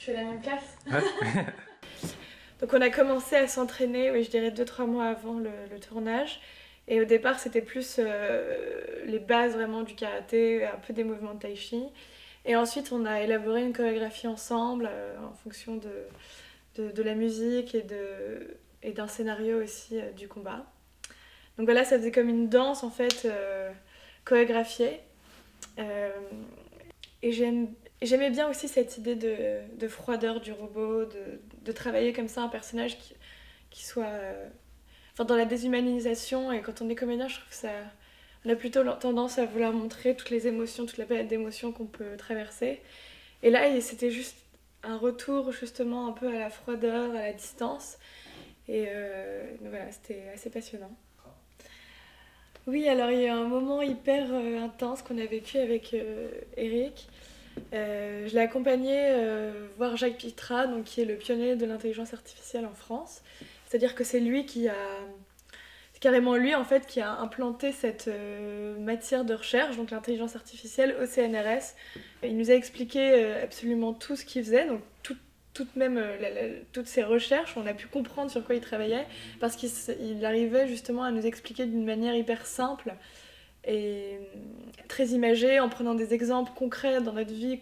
fais la même classe. Ouais. Donc on a commencé à s'entraîner, oui, je dirais 2-3 mois avant le tournage. Et au départ, c'était plus les bases vraiment du karaté, un peu des mouvements de tai chi. Et ensuite, on a élaboré une chorégraphie ensemble en fonction de la musique et d'un scénario aussi du combat. Donc voilà, ça faisait comme une danse en fait chorégraphiée. Et j'aimais bien aussi cette idée de froideur du robot, de travailler comme ça un personnage qui soit enfin, dans la déshumanisation. Et quand on est comédien, je trouve que ça, on a plutôt tendance à vouloir montrer toutes les émotions, toute la palette d'émotions qu'on peut traverser. Et là, c'était juste un retour justement un peu à la froideur, à la distance. Et donc voilà, c'était assez passionnant. Oui, alors il y a un moment hyper intense qu'on a vécu avec Eric. Je l'ai accompagné voir Jacques Pitra, donc, qui est le pionnier de l'intelligence artificielle en France. C'est-à-dire que c'est lui qui a... C'est carrément lui en fait qui a implanté cette matière de recherche, donc l'intelligence artificielle au CNRS. Il nous a expliqué absolument tout ce qu'il faisait, donc toutes ses recherches, on a pu comprendre sur quoi il travaillait, parce qu'il arrivait justement à nous expliquer d'une manière hyper simple et très imagée, en prenant des exemples concrets dans notre vie,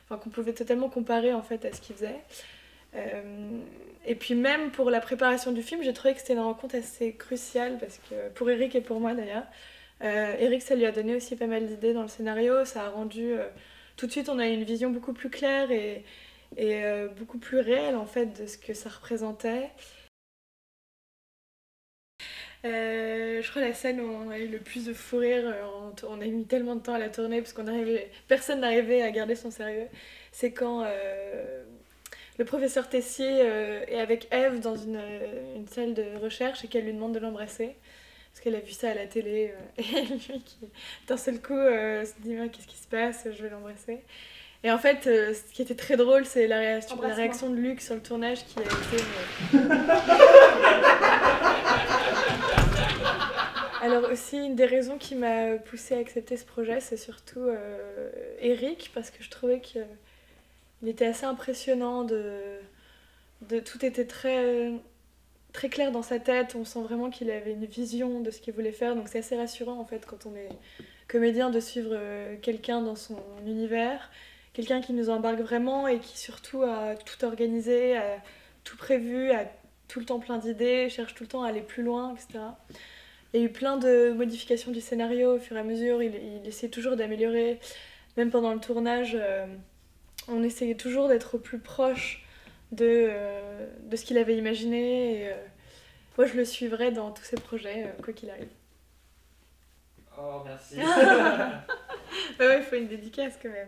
enfin, qu'on pouvait totalement comparer en fait à ce qu'il faisait. Et puis même pour la préparation du film, j'ai trouvé que c'était une rencontre assez cruciale, parce que pour Eric et pour moi d'ailleurs, Eric, ça lui a donné aussi pas mal d'idées dans le scénario, ça a rendu... tout de suite, on a eu une vision beaucoup plus claire et beaucoup plus réelle en fait de ce que ça représentait. Je crois la scène où on a eu le plus de fou rire, on a mis tellement de temps à la tourner parce personne n'arrivait à garder son sérieux. C'est quand le professeur Tessier est avec Ève dans une salle de recherche et qu'elle lui demande de l'embrasser. Parce qu'elle a vu ça à la télé et lui qui d'un seul coup se dit qu'est-ce qui se passe, je vais l'embrasser. Et en fait, ce qui était très drôle, c'est la réaction de Luc sur le tournage qui a été... Alors aussi, une des raisons qui m'a poussée à accepter ce projet, c'est surtout Eric, parce que je trouvais qu'il était assez impressionnant, tout était très, très clair dans sa tête, on sent vraiment qu'il avait une vision de ce qu'il voulait faire, donc c'est assez rassurant en fait quand on est comédien de suivre quelqu'un dans son univers. Quelqu'un qui nous embarque vraiment et qui surtout a tout organisé, a tout prévu, a tout le temps plein d'idées, cherche tout le temps à aller plus loin, etc. Il y a eu plein de modifications du scénario au fur et à mesure, il essayait toujours d'améliorer. Même pendant le tournage, on essayait toujours d'être au plus proche de ce qu'il avait imaginé. Et, moi, je le suivrai dans tous ses projets, quoi qu'il arrive. Oh, merci. Ouais, il faut une dédicace quand même.